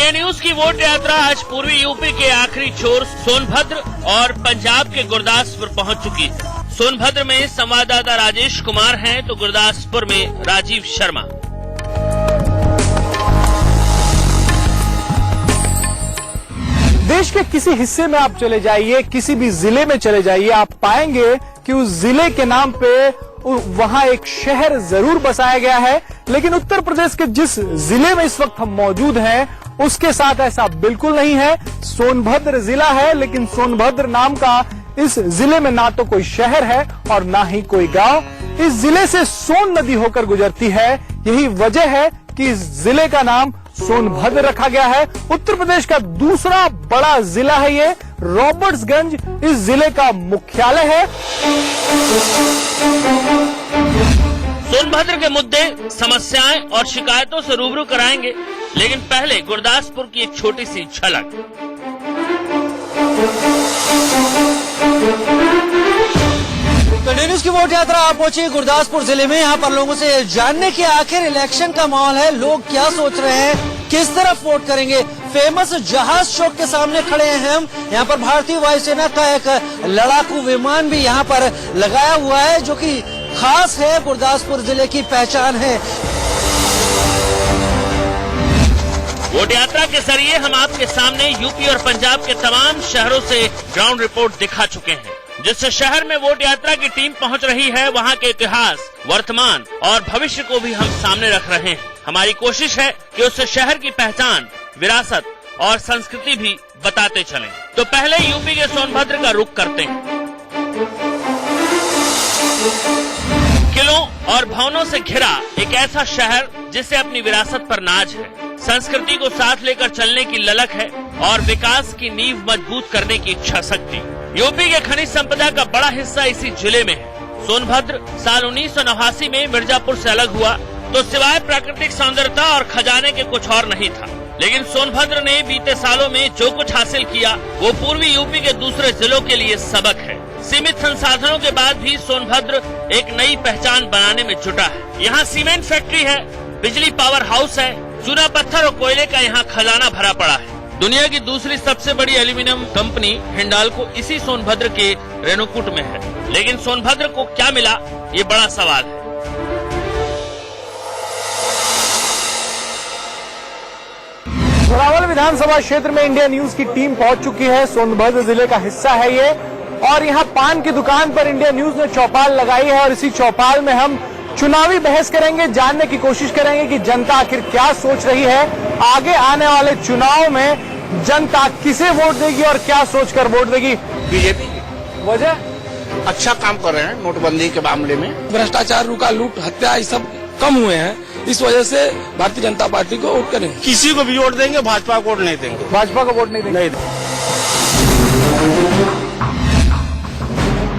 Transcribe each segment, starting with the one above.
India news की vote यात्रा आज पूर्वी यूपी के आखिरी छोर सोनभद्र और पंजाब के गुरदासपुर पहुंच चुकी है। सोनभद्र में संवाददाता राजेश कुमार हैं तो गुरदासपुर में राजीव शर्मा। देश के किसी हिस्से में आप चले जाइए, किसी भी जिले में चले जाइए, आप पाएंगे कि उस जिले के नाम पे वहां एक शहर जरूर बसाया गया है, लेकिन उत्तर प्रदेश के जिस जिले में इस वक्त हम मौजूद हैं उसके साथ ऐसा बिल्कुल नहीं है। सोनभद्र जिला है, लेकिन सोनभद्र नाम का इस जिले में ना तो कोई शहर है और ना ही कोई गांव। इस जिले से सोन नदी होकर गुजरती है, यही वजह है कि इस जिले का नाम सोनभद्र रखा गया है। उत्तर प्रदेश का दूसरा बड़ा जिला है ये। रॉबर्ट्सगंज इस जिले का मुख्यालय है। सोनभद्र के मुद्दे, समस्याएं और शिकायतों से रूबरू कराएंगे, लेकिन पहले गुरदासपुर की एक छोटी सी झलक। कंटिन्यूज की वोट यात्रा आप पहुंची गुरदासपुर जिले में। यहाँ पर लोगों से जानने के आखिर इलेक्शन का माहौल है, लोग क्या सोच रहे हैं, किस तरफ वोट करेंगे। फेमस जहाज चौक के सामने खड़े हैं हम। यहाँ पर भारतीय वायुसेना का एक लड़ाकू विमान भी यहाँ पर लगाया हुआ है, जो कि खास है, गुरदासपुर जिले की पहचान है। वोट यात्रा के जरिए हम आपके सामने यूपी और पंजाब के तमाम शहरों से ग्राउंड रिपोर्ट दिखा चुके हैं। जिस शहर में वोट यात्रा की टीम पहुंच रही है, वहां के इतिहास, वर्तमान और भविष्य को भी हम सामने रख रहे हैं। हमारी कोशिश है कि उस शहर की पहचान, विरासत और संस्कृति भी बताते चलें। तो पहले यूपी के सोनभद्र का रुख करते हैं। किलों और भवनों से घिरा एक ऐसा शहर जिसे अपनी विरासत पर नाज है, संस्कृति को साथ लेकर चलने की ललक है और विकास की नींव मजबूत करने की इच्छा शक्ति। यूपी के खनिज संपदा का बड़ा हिस्सा इसी जिले में है। सोनभद्र साल 1989 में मिर्जापुर से अलग हुआ तो सिवाय प्राकृतिक सौंदर्यता और खजाने के कुछ और नहीं था, लेकिन सोनभद्र ने बीते सालों में जो कुछ हासिल किया वो पूर्वी यूपी के दूसरे जिलों के लिए सबक है। सीमित संसाधनों के बाद भी सोनभद्र एक नई पहचान बनाने में जुटा है। यहाँ सीमेंट फैक्ट्री है, बिजली पावर हाउस है, चूना पत्थर और कोयले का यहाँ खजाना भरा पड़ा है। दुनिया की दूसरी सबसे बड़ी एल्यूमिनियम कंपनी हिंडाल्को इसी सोनभद्र के रेणुकूट में है, लेकिन सोनभद्र को क्या मिला, ये बड़ा सवाल है। घोरावल विधानसभा क्षेत्र में इंडिया न्यूज की टीम पहुंच चुकी है। सोनभद्र जिले का हिस्सा है ये, और यहाँ पान की दुकान पर इंडिया न्यूज ने चौपाल लगाई है और इसी चौपाल में हम चुनावी बहस करेंगे, जानने की कोशिश करेंगे कि जनता आखिर क्या सोच रही है। आगे आने वाले चुनाव में जनता किसे वोट देगी और क्या सोचकर वोट देगी। बीजेपी वजह अच्छा काम कर रहे हैं नोटबंदी के मामले में। भ्रष्टाचार, रुका, लूट, हत्या, ये सब कम हुए हैं, इस वजह से भारतीय जनता पार्टी को वोट करेंगे। किसी को भी वोट देंगे, भाजपा को वोट नहीं देंगे। भाजपा को वोट नहीं देंगे।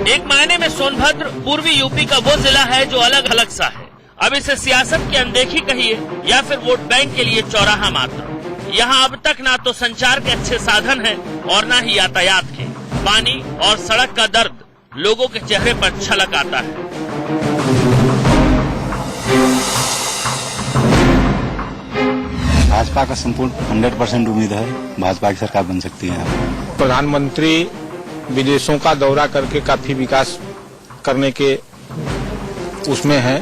एक मायने में सोनभद्र पूर्वी यूपी का वो जिला है जो अलग अलग सा है। अब इसे सियासत की अनदेखी कहिए या फिर वोट बैंक के लिए चौराहा मात्र। यहाँ अब तक ना तो संचार के अच्छे साधन हैं और ना ही यातायात के। पानी और सड़क का दर्द लोगों के चेहरे पर छलक आता है। भाजपा का संपूर्ण 100% उम्मीद है, भाजपा की सरकार बन सकती है। प्रधानमंत्री विदेशों का दौरा करके काफी विकास करने के उसमें है,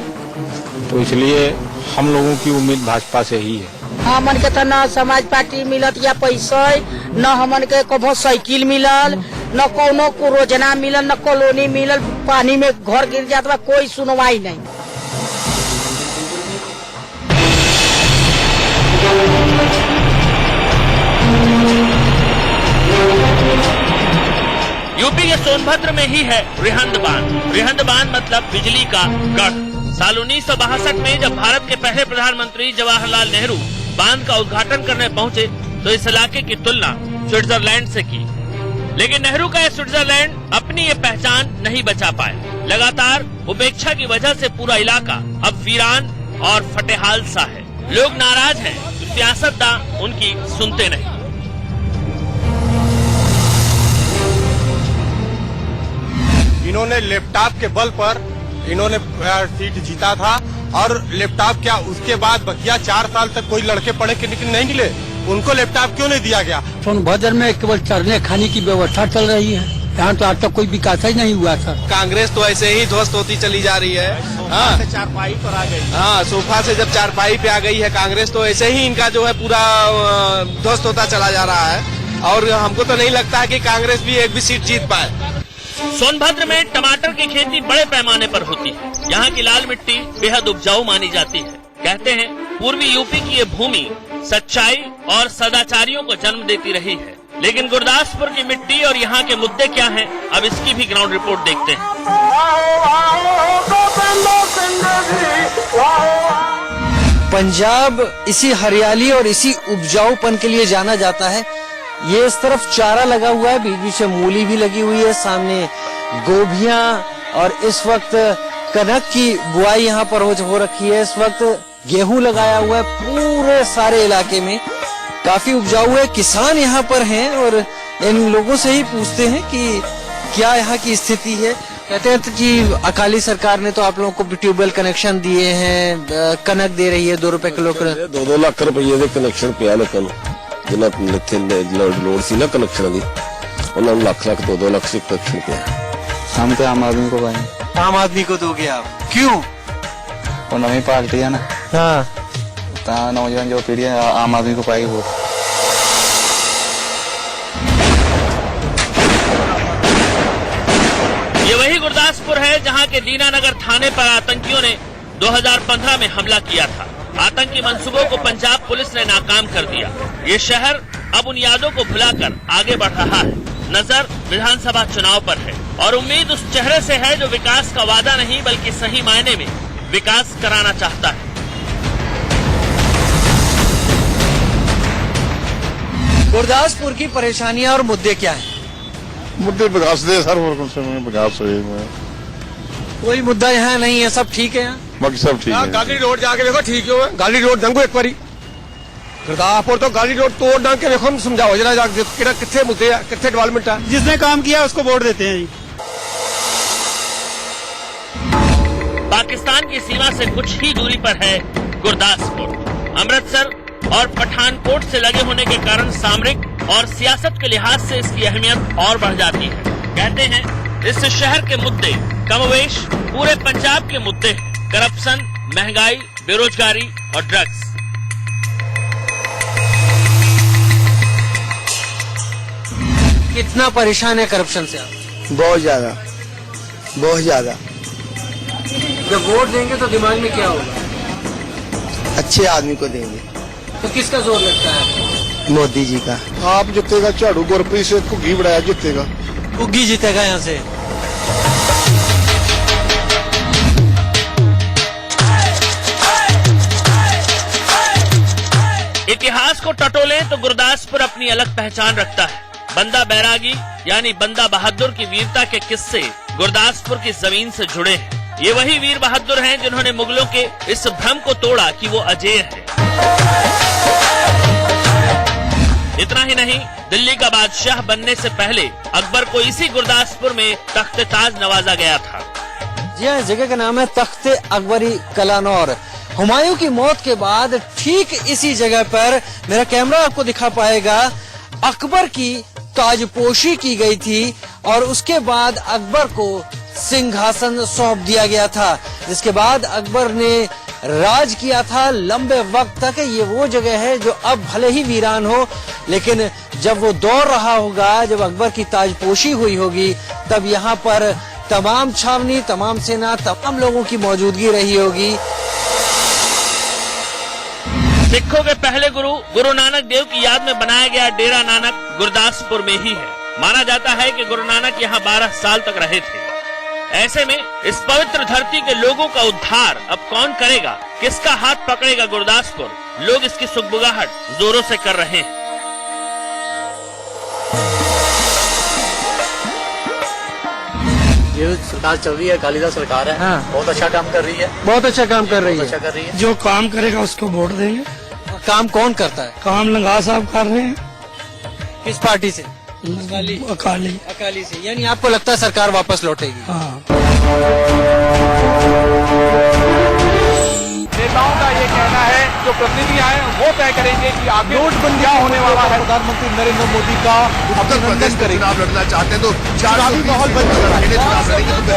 तो इसलिए हम लोगों की उम्मीद भाजपा से ही है। हमन के तो न समाज पार्टी मिलत या पैसा, न हमन के कभो साइकिल मिलल, न कोनो को रोजना मिलल, न कॉलोनी मिलल, पानी में घर गिर जात बा, कोई सुनवाई नहीं। यूपी के सोनभद्र में ही है रिहंद बांध। रिहंद बांध मतलब बिजली का गढ़। साल 1962 में जब भारत के पहले प्रधानमंत्री जवाहरलाल नेहरू बांध का उद्घाटन करने पहुंचे तो इस इलाके की तुलना स्विट्जरलैंड से की, लेकिन नेहरू का यह स्विट्जरलैंड अपनी ये पहचान नहीं बचा पाए। लगातार उपेक्षा की वजह से पूरा इलाका अब वीरान और फटेहाल सा है। लोग नाराज हैं, सियासतदान उनकी सुनते नहीं। इन्होंने लैपटॉप के बल पर इन्होंने सीट जीता था, और लैपटॉप क्या उसके बाद बकिया 4 साल तक कोई लड़के पढ़े के नहीं मिले। उनको लैपटॉप क्यों नहीं दिया गया? सोनभद्र में केवल चढ़ने खाने की व्यवस्था चल रही है, यहाँ तो आज तक कोई विकास ही नहीं हुआ सर। कांग्रेस तो ऐसे ही ध्वस्त होती चली जा रही है। हाँ, चारपाई पर आ गई। हाँ, सोफा से जब चारपाई पे आ गई है कांग्रेस, तो ऐसे ही इनका जो है पूरा ध्वस्त होता चला जा रहा है। और हमको तो नहीं लगता है कि कांग्रेस भी एक भी सीट जीत पाए। सोनभद्र में टमाटर की खेती बड़े पैमाने पर होती है। यहाँ की लाल मिट्टी बेहद उपजाऊ मानी जाती है। कहते हैं पूर्वी यूपी की ये भूमि सच्चाई और सदाचारियों को जन्म देती रही है। लेकिन गुरदासपुर की मिट्टी और यहाँ के मुद्दे क्या हैं, अब इसकी भी ग्राउंड रिपोर्ट देखते हैं। पंजाब इसी हरियाली और इसी उपजाऊपन के लिए जाना जाता है। ये इस तरफ चारा लगा हुआ है, बीच बीच में मूली भी लगी हुई है, सामने गोभियां, और इस वक्त कनक की बुआई यहाँ पर हो रखी है। इस वक्त गेहूं लगाया हुआ है। पूरे सारे इलाके में काफी उपजाऊ है। किसान यहाँ पर हैं और इन लोगों से ही पूछते हैं कि क्या यहाँ की स्थिति है। कहते हैं कि अकाली सरकार ने तो आप लोगों को ट्यूबवेल कनेक्शन दिए हैं, कनक दे रही है 2 रुपए किलो। 2 लाख रुपये ਦੇ कनेक्शन ਪਿਆ ਲੋਕਾਂ ਨੂੰ, ਜਿਨ੍ਹਾਂ ਨੂੰ ਇੱਥੇ ਲੋੜ ਸੀ ਨਾ ਕਨੈਕਸ਼ਨ ਦੀ, ਉਹਨਾਂ ਨੂੰ ਲੱਖ 2 ਲੱਖ से कनेक्शन ਪਿਆ। हम तो आम आदमी को पाएंगे। आम आदमी को दोगे आप? क्यों? और नवी पार्टी है ना, हाँ, नौजवान जो पीढ़ी है आम आदमी को पाएगी वोट। ये वही गुरदासपुर है जहां के दीनानगर थाने पर आतंकियों ने 2015 में हमला किया था। आतंकी मंसूबों को पंजाब पुलिस ने नाकाम कर दिया। ये शहर अब उन यादों को भुलाकर आगे बढ़ रहा है। नजर विधानसभा चुनाव पर है और उम्मीद उस चेहरे से है जो विकास का वादा नहीं बल्कि सही मायने में विकास कराना चाहता है। गुरदासपुर की परेशानियां और मुद्दे क्या हैं? मुद्दे विकास दे सर, और कौन से विकास कोई मुद्दा यहाँ नहीं है, सब ठीक है यहाँ? बाकी सब ठीक है। गाली रोड जाके देखो, ठीक है। गाली रोड दंगो एक बारी गुरदासपुर तो गाली रोड तोड़ डांग के देखो, समझाओ जरा जाके कितने मुद्दे है, कितने डेवलपमेंट है। जिसने काम किया उसको वोट देते हैं जी। पाकिस्तान की सीमा से कुछ ही दूरी पर है गुरदासपुर। अमृतसर और पठानकोट से लगे होने के कारण सामरिक और सियासत के लिहाज से इसकी अहमियत और बढ़ जाती है। कहते हैं इस शहर के मुद्दे कमोवेश पूरे पंजाब के मुद्दे हैं। करप्शन, महंगाई, बेरोजगारी और ड्रग्स। कितना परेशान है करप्शन से आप? बहुत ज्यादा, बहुत ज्यादा। जब वोट देंगे तो दिमाग में क्या होगा? अच्छे आदमी को देंगे। तो किसका जोर लगता है? मोदी जी का। आप जीतेगा, झाड़ू गुरप्रीत से घुग्गी बढ़ाया जीतेगा। घुग्गी जीतेगा यहाँ से। इतिहास को टटोलें तो गुरदासपुर अपनी अलग पहचान रखता है। बंदा बैरागी यानी बंदा बहादुर की वीरता के किस्से गुरदासपुर की जमीन से जुड़े हैं। ये वही वीर बहादुर हैं जिन्होंने मुगलों के इस भ्रम को तोड़ा कि वो अजेय है। इतना ही नहीं, दिल्ली का बादशाह बनने से पहले अकबर को इसी गुरदासपुर में तख्ते ताज नवाजा गया था। जी हाँ, जगह का नाम है तख्ते अकबरी कलानौर। हुमायूं की मौत के बाद ठीक इसी जगह पर, मेरा कैमरा आपको दिखा पाएगा, अकबर की ताजपोशी की गई थी और उसके बाद अकबर को सिंहासन सौंप दिया गया था, जिसके बाद अकबर ने राज किया था लंबे वक्त तक। ये वो जगह है जो अब भले ही वीरान हो, लेकिन जब वो दौर रहा होगा, जब अकबर की ताजपोशी हुई होगी, तब यहाँ पर तमाम छावनी, तमाम सेना, तमाम लोगों की मौजूदगी रही होगी। सिखों के पहले गुरु नानक देव की याद में बनाया गया डेरा नानक गुरदासपुर में ही है। माना जाता है कि गुरु नानक यहाँ 12 साल तक रहे थे। ऐसे में इस पवित्र धरती के लोगों का उद्धार अब कौन करेगा? किसका हाथ पकड़ेगा गुरदासपुर? लोग इसकी सुगबुगाहट जोरों से कर रहे हैं। ये सरकार चल रही है, कालीदा सरकार है। हाँ। बहुत अच्छा काम कर रही है। बहुत अच्छा काम कर रही है। अच्छा कर रही है। जो काम करेगा उसको वोट देंगे। काम कौन करता है? काम लंगा साहब कर रहे हैं। किस पार्टी से? अकाली से। यानी आपको लगता है सरकार वापस लौटेगी? हाँ। नेताओं का ये कहना है, जो प्रतिनिधि आए वो तय करेंगे कि कि आगे नोटबंदी क्या होने वाला है। प्रधानमंत्री नरेंद्र मोदी का अभिनंदन करेंगे। चुनाव लड़ना चाहते हैं तो चुनावी माहौल बन चुका है। चुनाव लड़ेंगे तो